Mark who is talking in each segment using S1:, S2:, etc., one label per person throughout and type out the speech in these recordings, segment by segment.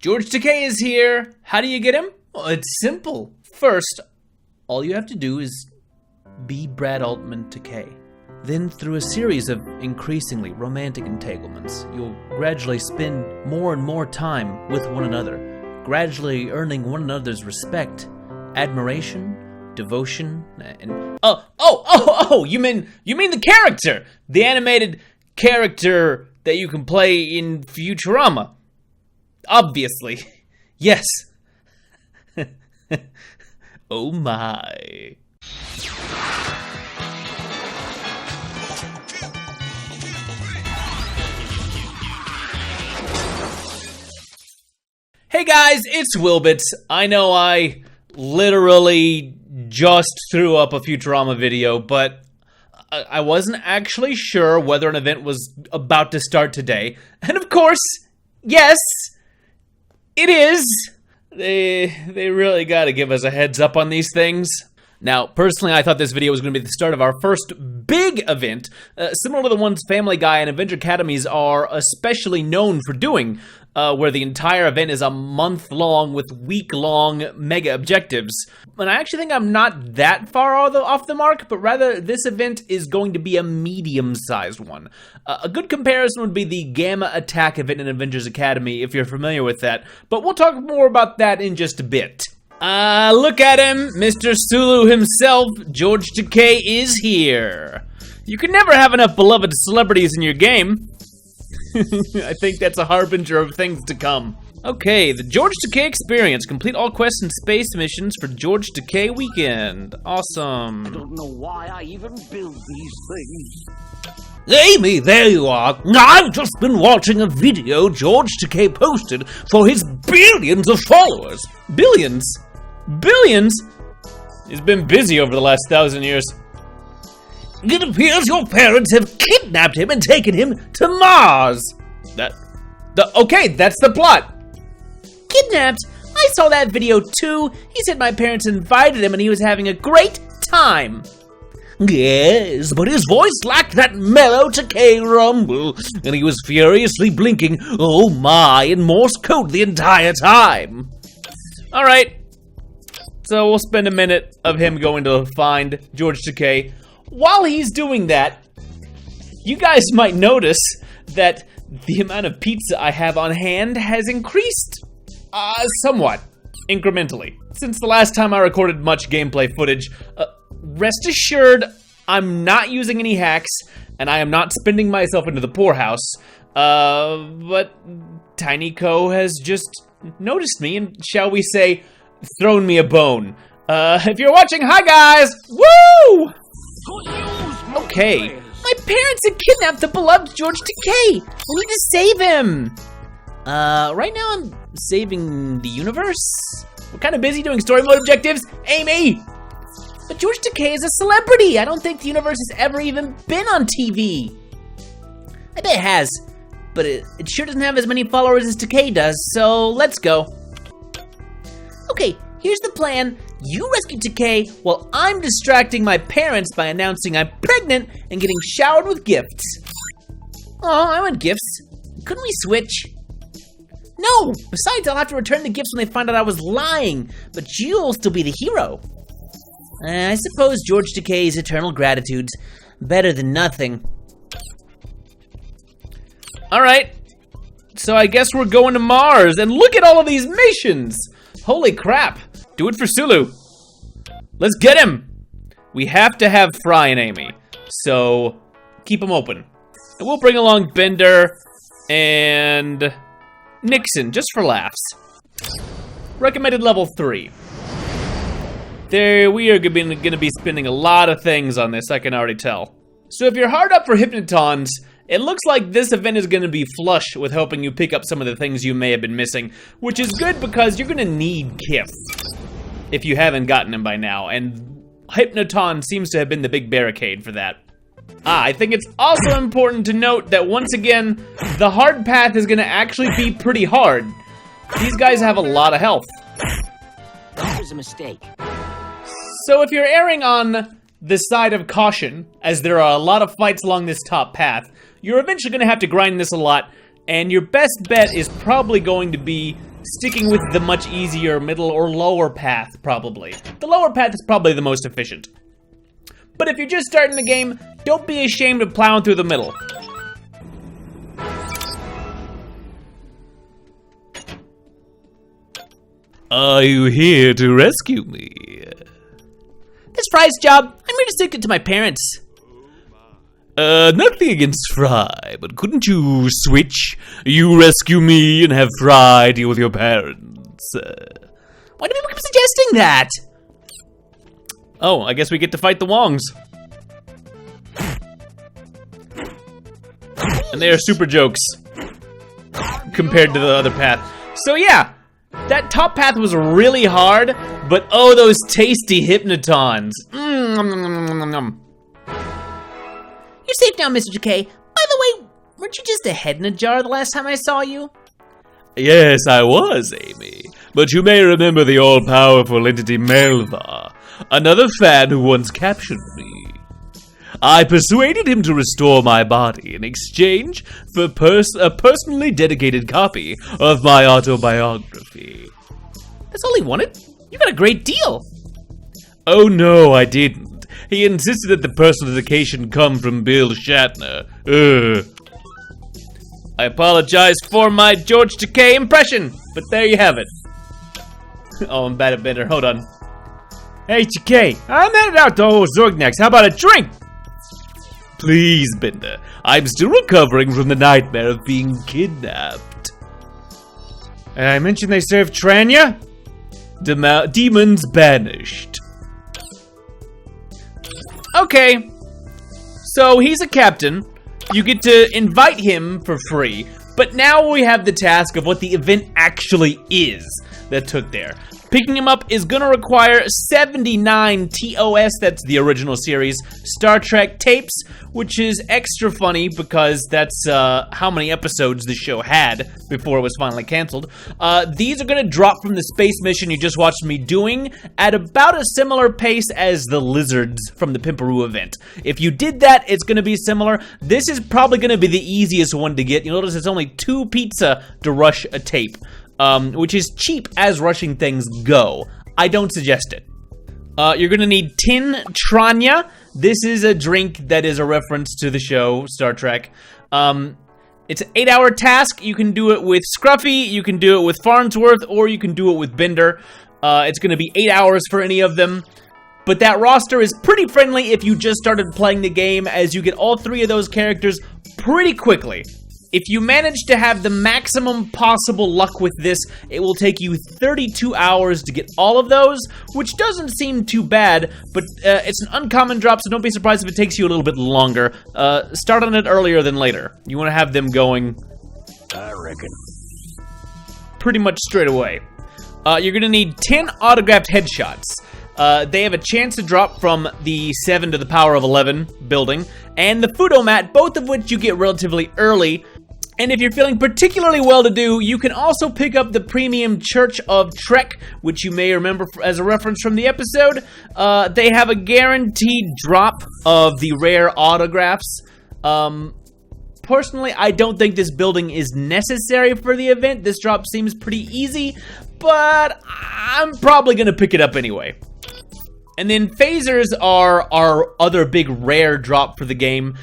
S1: George Takei is here. How do you get him? Well, it's simple. First, all you have to do is be Brad Altman Takei. Then, through a series of increasingly romantic entanglements, you'll gradually spend more and more time with one another, gradually earning one another's respect, admiration, devotion, and you mean the character, the animated character that you can play in Futurama? Obviously, yes. Oh my. Hey guys, it's WillBits. I know I literally just threw up a Futurama video, but I wasn't actually sure whether an event was about to start today. And of course, yes, it is. They really gotta give us a heads up on these things. Now, personally, I thought this video was going to be the start of our first big event, similar to the ones Family Guy and Adventure Academies are especially known for doing, where the entire event is a month-long with week-long mega objectives. And I actually think I'm not that far off the mark, but rather this event is going to be a medium-sized one. A good comparison would be the Gamma Attack event in Avengers Academy, if you're familiar with that, but we'll talk more about that in just a bit. Look at him, Mr. Sulu himself, George Takei is here. You can never have enough beloved celebrities in your game. I think that's a harbinger of things to come. Okay, the George Takei experience. Complete all quests and space missions for George Takei weekend. Awesome.
S2: I don't know why I even build these things.
S3: Amy, there you are. I've just been watching a video George Takei posted for his billions of followers.
S1: Billions? Billions? He's been busy over the last 1,000 years.
S3: It appears your parents have kidnapped him and taken him to Mars.
S1: Okay, that's the plot.
S4: Kidnapped? I saw that video too. He said my parents invited him and he was having a great time.
S3: Yes, but his voice lacked that mellow Takei rumble, and he was furiously blinking, oh my, in Morse code the entire time.
S1: Alright, so we'll spend a minute of him going to find George Takei. While he's doing that, you guys might notice that the amount of pizza I have on hand has increased somewhat, incrementally, since the last time I recorded much gameplay footage. Rest assured, I'm not using any hacks, and I am not spending myself into the poorhouse, but TinyCo has just noticed me and, shall we say, thrown me a bone. If you're watching, hi guys! Woo! Okay.
S4: My parents have kidnapped the beloved George Takei! I need to save him!
S1: Right now I'm saving the universe. We're kind of busy doing story mode objectives. Amy!
S4: But George Takei is a celebrity! I don't think the universe has ever even been on TV. I bet it has, but it sure doesn't have as many followers as Takei does, so let's go. Okay, here's the plan. You rescue Takei while I'm distracting my parents by announcing I'm pregnant and getting showered with gifts. Oh, I want gifts. Couldn't we switch? No! Besides, I'll have to return the gifts when they find out I was lying, but you'll still be the hero. I suppose George Takei's eternal gratitude's better than nothing.
S1: Alright, so I guess we're going to Mars, and look at all of these missions! Holy crap! Do it for Sulu. Let's get him! We have to have Fry and Amy, so keep them open. And we'll bring along Bender and Nixon, just for laughs. Recommended level 3. We are gonna be spending a lot of things on this, I can already tell. So if you're hard up for Hypnotons, it looks like this event is gonna be flush with helping you pick up some of the things you may have been missing, which is good because you're gonna need Kif if you haven't gotten him by now, and Hypnoton seems to have been the big barricade for that. I think it's also important to note that once again, the hard path is gonna actually be pretty hard. These guys have a lot of health.
S2: That was a mistake.
S1: So if you're erring on the side of caution, as there are a lot of fights along this top path, you're eventually going to have to grind this a lot, and your best bet is probably going to be sticking with the much easier middle or lower path, probably. The lower path is probably the most efficient. But if you're just starting the game, don't be ashamed of plowing through the middle.
S3: Are you here to rescue me?
S4: This Fry's job, I'm here to stick it to my parents.
S3: Nothing against Fry, but couldn't you switch? You rescue me and have Fry deal with your parents.
S4: Why do people keep suggesting that?
S1: Oh, I guess we get to fight the Wongs. And they are super jokes compared to the other path. So yeah, that top path was really hard, but oh, those tasty Hypnotons.
S4: You're safe now, Mr. Takei. By the way, weren't you just a head in a jar the last time I saw you?
S3: Yes, I was, Amy. But you may remember the all-powerful entity Melva, another fan who once captured me. I persuaded him to restore my body in exchange for a personally dedicated copy of my autobiography.
S4: That's all he wanted? You got a great deal.
S3: Oh no, I didn't. He insisted that the personal dedication come from Bill Shatner.
S1: I apologize for my George Takei impression, but there you have it. Oh, I'm bad at Bender. Hold on.
S5: Hey, Takei, I'm headed out to old Zorgnax. How about a drink?
S3: Please, Bender. I'm still recovering from the nightmare of being kidnapped.
S5: I mentioned they serve Tranya?
S3: Demons banished.
S1: Okay, so he's a captain. You get to invite him for free, but now we have the task of what the event actually is that took there. Picking him up is gonna require 79 TOS, that's the original series, Star Trek tapes, which is extra funny because that's how many episodes the show had before it was finally canceled. These are gonna drop from the space mission you just watched me doing at about a similar pace as the lizards from the Pimperoo event. If you did that, it's gonna be similar. This is probably gonna be the easiest one to get. You'll notice it's only 2 pizza to rush a tape. Which is cheap as rushing things go. I don't suggest it. You're gonna need Tin Tranya. This is a drink that is a reference to the show, Star Trek. It's an 8-hour task. You can do it with Scruffy, you can do it with Farnsworth, or you can do it with Bender. It's gonna be 8 hours for any of them. But that roster is pretty friendly if you just started playing the game, as you get all 3 of those characters pretty quickly. If you manage to have the maximum possible luck with this, it will take you 32 hours to get all of those, which doesn't seem too bad, but it's an uncommon drop, so don't be surprised if it takes you a little bit longer. Start on it earlier than later. You want to have them going,
S2: I reckon,
S1: pretty much straight away. You're going to need 10 autographed headshots. They have a chance to drop from the 7 to the power of 11 building, and the Futomat, both of which you get relatively early. And if you're feeling particularly well-to-do, you can also pick up the premium Church of Trek, which you may remember as a reference from the episode. They have a guaranteed drop of the rare autographs. Personally, I don't think this building is necessary for the event. This drop seems pretty easy, but I'm probably going to pick it up anyway. And then phasers are our other big rare drop for the game.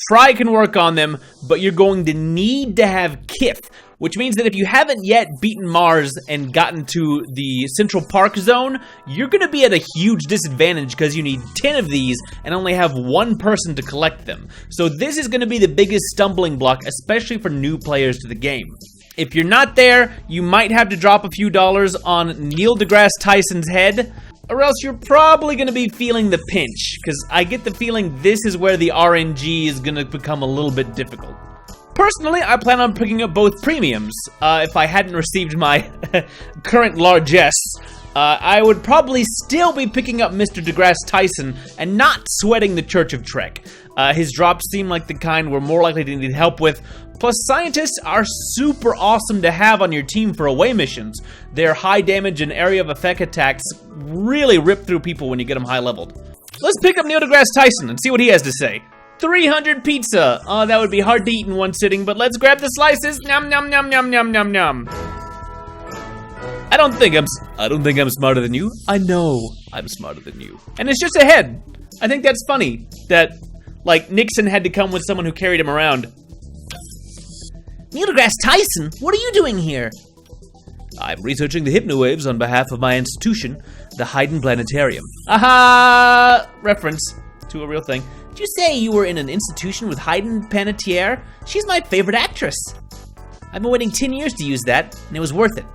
S1: Fry can work on them, but you're going to need to have Kith, which means that if you haven't yet beaten Mars and gotten to the Central Park zone, you're going to be at a huge disadvantage because you need 10 of these and only have 1 person to collect them. So this is going to be the biggest stumbling block, especially for new players to the game. If you're not there, you might have to drop a few dollars on Neil deGrasse Tyson's head, or else you're probably going to be feeling the pinch, because I get the feeling this is where the RNG is going to become a little bit difficult. Personally, I plan on picking up both premiums. If I hadn't received my current largesse, I would probably still be picking up Mr. deGrasse Tyson and not sweating the Church of Trek. His drops seem like the kind we're more likely to need help with. Plus, scientists are super awesome to have on your team for away missions. Their high damage and area of effect attacks really rip through people when you get them high leveled. Let's pick up Neil deGrasse Tyson and see what he has to say. 300 pizza. That would be hard to eat in one sitting, but let's grab the slices. Nom nom nom nom nom nom nom.
S3: I don't think I'm smarter than you. I know I'm smarter than you.
S1: And it's just a head. I think that's funny that, like, Nixon had to come with someone who carried him around.
S4: Neil deGrasse Tyson, what are you doing here?
S3: I'm researching the hypnowaves on behalf of my institution, the Haydn Planetarium.
S1: Aha! Reference to a real thing.
S4: Did you say you were in an institution with Haydn Panettiere? She's my favorite actress. I've been waiting 10 years to use that, and it was worth it.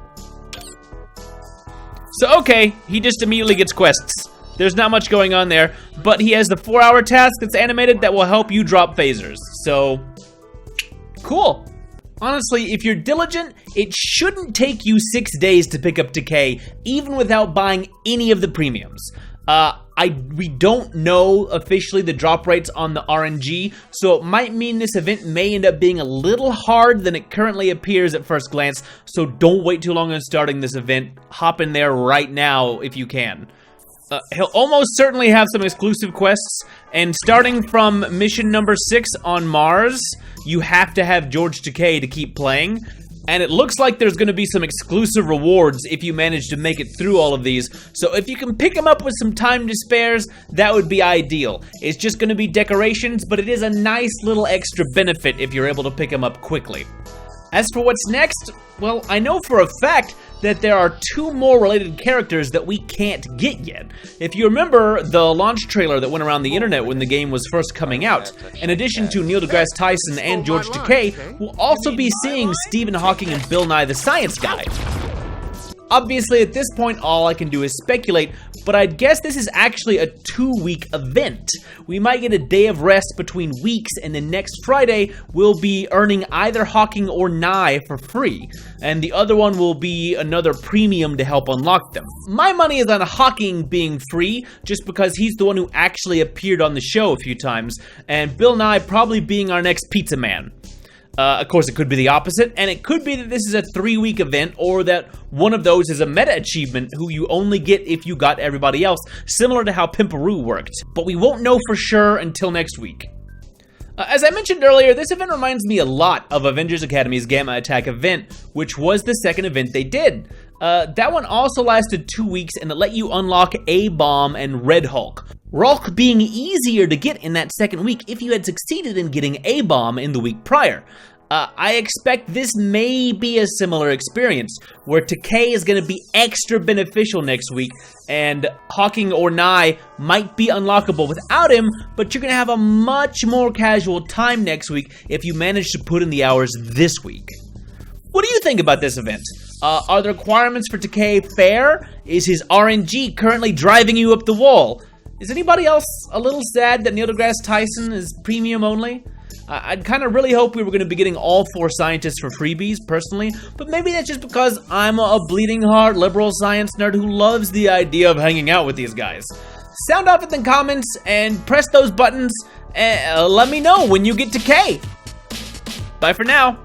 S1: So, okay, he just immediately gets quests. There's not much going on there, but he has the 4-hour task that's animated that will help you drop phasers. So, cool. Honestly, if you're diligent, it shouldn't take you 6 days to pick up Takei, even without buying any of the premiums. We don't know officially the drop rates on the RNG, so it might mean this event may end up being a little hard than it currently appears at first glance, so don't wait too long on starting this event. Hop in there right now if you can. He'll almost certainly have some exclusive quests, and starting from mission number 6 on Mars, you have to have George Takei to keep playing. And it looks like there's going to be some exclusive rewards if you manage to make it through all of these. So if you can pick them up with some time to spares, that would be ideal. It's just going to be decorations, but it is a nice little extra benefit if you're able to pick them up quickly. As for what's next, well, I know for a fact that there are 2 more related characters that we can't get yet. If you remember the launch trailer that went around the internet when the game was first coming out, in addition to Neil deGrasse Tyson and George Takei, we'll also be seeing Stephen Hawking and Bill Nye the Science Guy. Obviously, at this point, all I can do is speculate, but I'd guess this is actually a 2-week event. We might get a day of rest between weeks, and then next Friday, we'll be earning either Hawking or Nye for free, and the other one will be another premium to help unlock them. My money is on Hawking being free, just because he's the one who actually appeared on the show a few times, and Bill Nye probably being our next pizza man. Of course, it could be the opposite, and it could be that this is a 3-week event, or that one of those is a meta achievement who you only get if you got everybody else, similar to how Pimperoo worked. But we won't know for sure until next week. As I mentioned earlier, this event reminds me a lot of Avengers Academy's Gamma Attack event, which was the second event they did. That one also lasted 2 weeks, and it let you unlock A-Bomb and Red Hulk. Hulk being easier to get in that second week if you had succeeded in getting A-Bomb in the week prior. I expect this may be a similar experience, where Takei is going to be extra beneficial next week, and Hawking or Nye might be unlockable without him, but you're going to have a much more casual time next week if you manage to put in the hours this week. What do you think about this event? Are the requirements for Takei fair? Is his RNG currently driving you up the wall? Is anybody else a little sad that Neil deGrasse Tyson is premium only? I'd kind of really hope we were going to be getting all 4 scientists for freebies, personally, but maybe that's just because I'm a bleeding heart liberal science nerd who loves the idea of hanging out with these guys. Sound off in the comments and press those buttons and let me know when you get Takei. Bye for now.